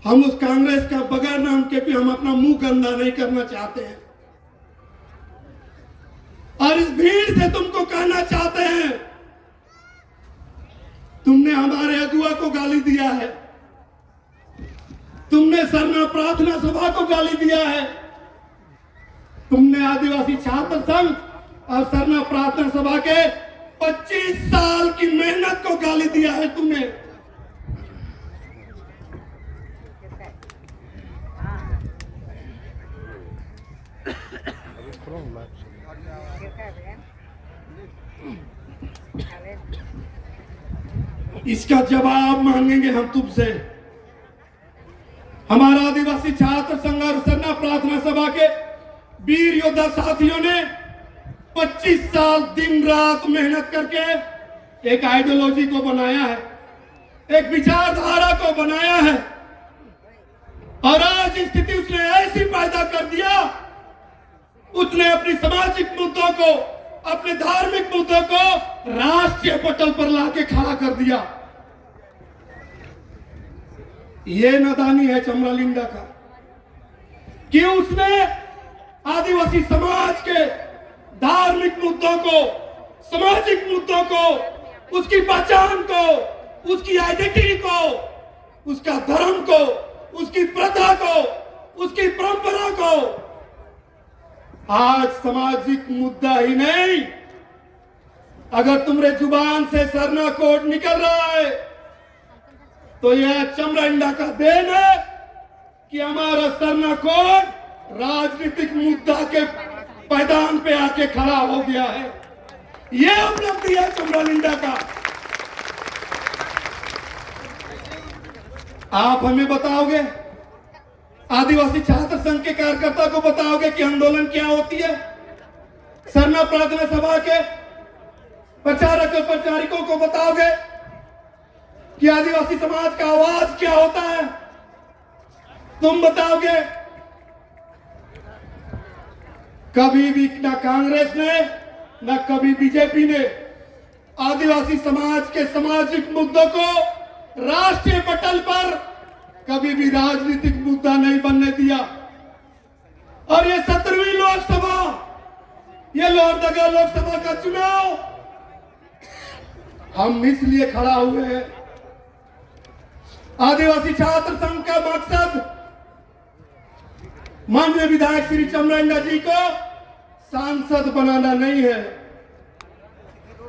हम उस कांग्रेस का बगैर नाम के भी हम अपना मुंह गंदा नहीं करना चाहते हैं और इस भीड़ से तुमको कहना चाहते हैं, तुमने हमारे अगुआ को गाली दिया है, तुमने सरना प्रार्थना सभा को गाली दिया है, तुमने आदिवासी छात्र संघ और सरना प्रार्थना सभा के 25 साल की मेहनत को गाली दिया है तुमने। इसका जवाब मांगेंगे हम तुमसे। हमारा आदिवासी छात्र संघ और सरना प्रार्थना सभा के वीर योद्धा साथियों ने 25 साल दिन रात मेहनत करके एक आइडियोलॉजी को बनाया है, एक विचारधारा को बनाया है और आज स्थिति उसने ऐसी पैदा कर दिया, उसने अपनी सामाजिक मुद्दों को, अपने धार्मिक मुद्दों को राष्ट्रीय पटल पर लाके खड़ा कर दिया। ये नादानी है चमरालिंडा का कि उसने आदिवासी समाज के धार्मिक मुद्दों को, सामाजिक मुद्दों को, उसकी पहचान को, उसकी आइडेंटिटी को, उसका धर्म को, उसकी प्रथा को, उसकी परंपरा को आज सामाजिक मुद्दा ही नहीं, अगर तुम्हारे जुबान से सरना कोड निकल रहा है तो यह चमरालिंडा का देन है कि हमारा सरना कोड राजनीतिक मुद्दा के मैदान पे आके खड़ा हो गया है। यह उपलब्धि है चमरालिंडा का। आप हमें बताओगे, आदिवासी छात्र संघ के कार्यकर्ता को बताओगे कि आंदोलन क्या होती है? सरना प्रार्थना सभा के प्रचारक और प्रचारिकों को बताओगे कि आदिवासी समाज का आवाज क्या होता है? तुम बताओगे? कभी भी ना कांग्रेस ने ना कभी बीजेपी ने आदिवासी समाज के सामाजिक मुद्दों को राष्ट्रीय पटल पर कभी भी राजनीतिक मुद्दा नहीं बनने दिया। और ये 17वीं लोकसभा, ये लोहरदगा लोकसभा का चुनाव हम इसलिए खड़ा हुए हैं। आदिवासी छात्र संघ का मकसद माननीय विधायक श्री चमरालिंडा जी को सांसद बनाना नहीं है,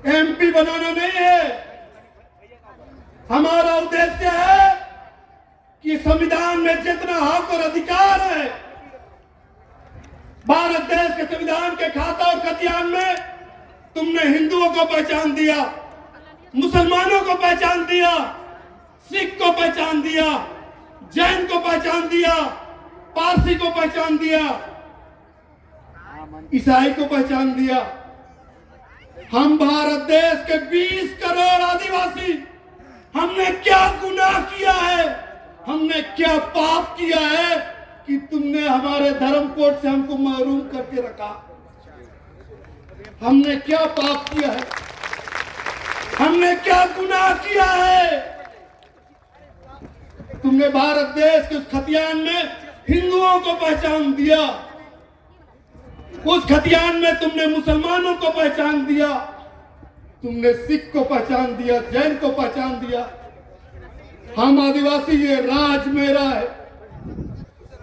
एमपी बनाना नहीं है। हमारा उद्देश्य है कि संविधान में जितना हक और अधिकार है, भारत देश के संविधान के खाता और खतियान में तुमने हिंदुओं को पहचान दिया, मुसलमानों को पहचान दिया, सिख को पहचान दिया, जैन को पहचान दिया, पारसी को पहचान दिया, ईसाई को पहचान दिया। हम भारत देश के 20 करोड़ आदिवासी, हमने क्या गुनाह किया है, हमने क्या पाप किया है कि तुमने हमारे धर्म कोड से हमको महरूम करके रखा? हमने क्या पाप किया है? हमने क्या गुनाह किया है? तुमने भारत देश के उस खतियान में हिंदुओं को पहचान दिया, उस खतियान में तुमने मुसलमानों को पहचान दिया, तुमने सिख को पहचान दिया, जैन को पहचान दिया। हम आदिवासी, ये राज मेरा है,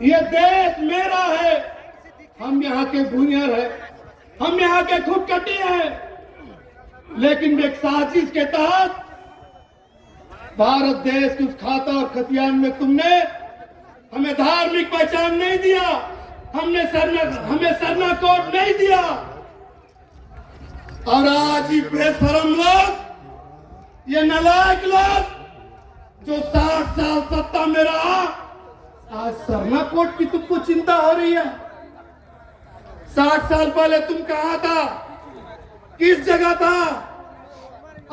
ये देश मेरा है, हम यहाँ के भूमियर है, हम यहाँ के खुदकटी हैं। लेकिन एक साजिश के तहत भारत देश के उस खाता और खतियान में तुमने हमें धार्मिक पहचान नहीं दिया, हमें सरना कोड नहीं दिया। और आज ये बेशरम लोग, ये नालायक लोग जो 60 साल सत्ता में रहा, आज सरना कोड की तुमको चिंता हो रही है। 60 साल पहले तुम कहां था, किस जगह था?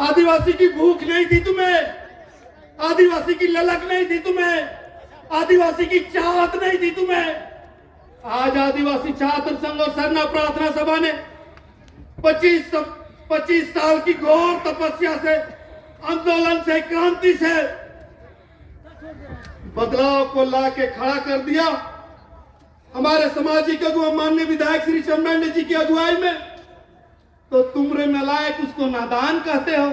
आदिवासी की भूख नहीं थी तुम्हें, आदिवासी की ललक नहीं थी तुम्हें, आदिवासी की चाहत नहीं थी तुम्हें। आज आदिवासी छात्र संघ और सरना प्रार्थना सभा ने 25 साल की घोर तपस्या से, आंदोलन से, क्रांति से बदलाव को ला के खड़ा कर दिया हमारे सामाजिक अगुआ माननीय विधायक श्री चमरांडे जी की अगुवाई में, तो तुम रे नालायक उसको नादान कहते हो।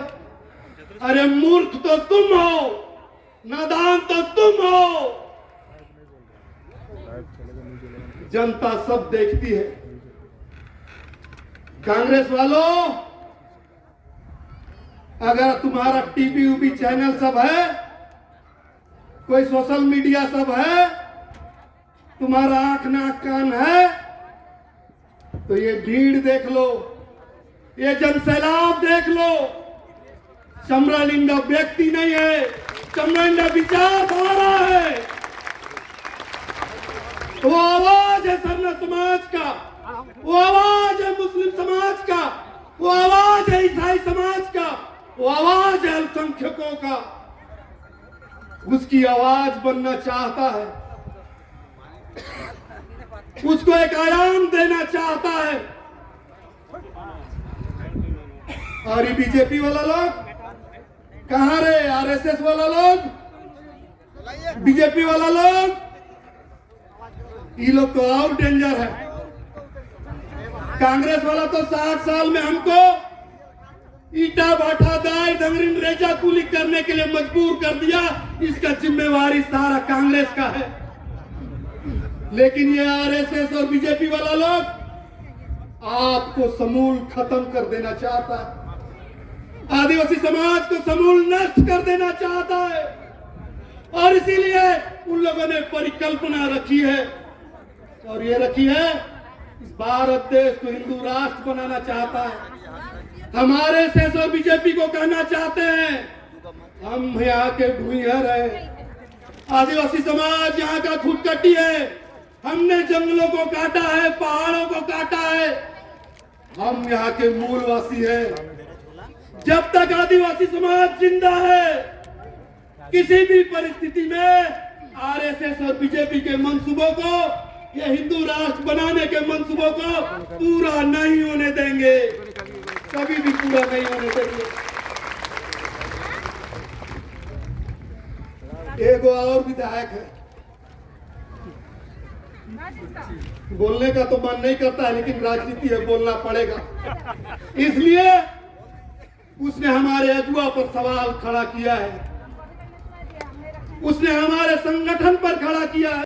अरे मूर्ख तो तुम हो, नादान तो तुम हो। जनता सब देखती है। कांग्रेस वालों, अगर तुम्हारा टीवी उबी चैनल सब है, कोई सोशल मीडिया सब है, तुम्हारा आंख नाक कान है, तो ये भीड़ देख लो, ये जनसैलाब देख लो। चमरालिंगा व्यक्ति नहीं है, चमरालिंगा विचारधारा है। वो आवाज है सरना समाज का, वो आवाज है मुस्लिम समाज का, वो आवाज है ईसाई समाज का, वो आवाज है अल्पसंख्यकों का। उसकी आवाज बनना चाहता है, उसको एक आयाम देना चाहता है। और ये बीजेपी वाला लोग कहां रे? आरएसएस वाला लोग, बीजेपी वाला लोग, ये लोग तो और डेंजर है। कांग्रेस वाला तो 60 साल में हमको ईटा भाटा दाई डंगरीन रेजा कुली करने के लिए मजबूर कर दिया। इसका जिम्मेवारी सारा कांग्रेस का है। लेकिन ये आरएसएस और बीजेपी वाला लोग आपको समूल खत्म कर देना चाहता है, आदिवासी समाज को समूल नष्ट कर देना चाहता है। और इसीलिए उन लोगों ने परिकल्पना रखी है, और ये रखी है, इस भारत देश को हिंदू राष्ट्र बनाना चाहता है। हमारे आरएसएस और बीजेपी को कहना चाहते हैं हम यहाँ के भूमिहर है, आदिवासी समाज यहाँ का खुदकटी है, हमने जंगलों को काटा है, पहाड़ों को काटा है, हम यहाँ के मूलवासी हैं। जब तक आदिवासी समाज जिंदा है, किसी भी परिस्थिति में आरएसएस और बीजेपी के मंसूबों को, ये हिंदू राष्ट्र बनाने के मंसूबों को पूरा नहीं होने देंगे, कभी भी पूरा नहीं होने देंगे। एक और विधायक है, बोलने का तो मन नहीं करता है, लेकिन राजनीति है, बोलना पड़ेगा। इसलिए उसने हमारे अगुआ पर सवाल खड़ा किया है, उसने हमारे संगठन पर खड़ा किया है।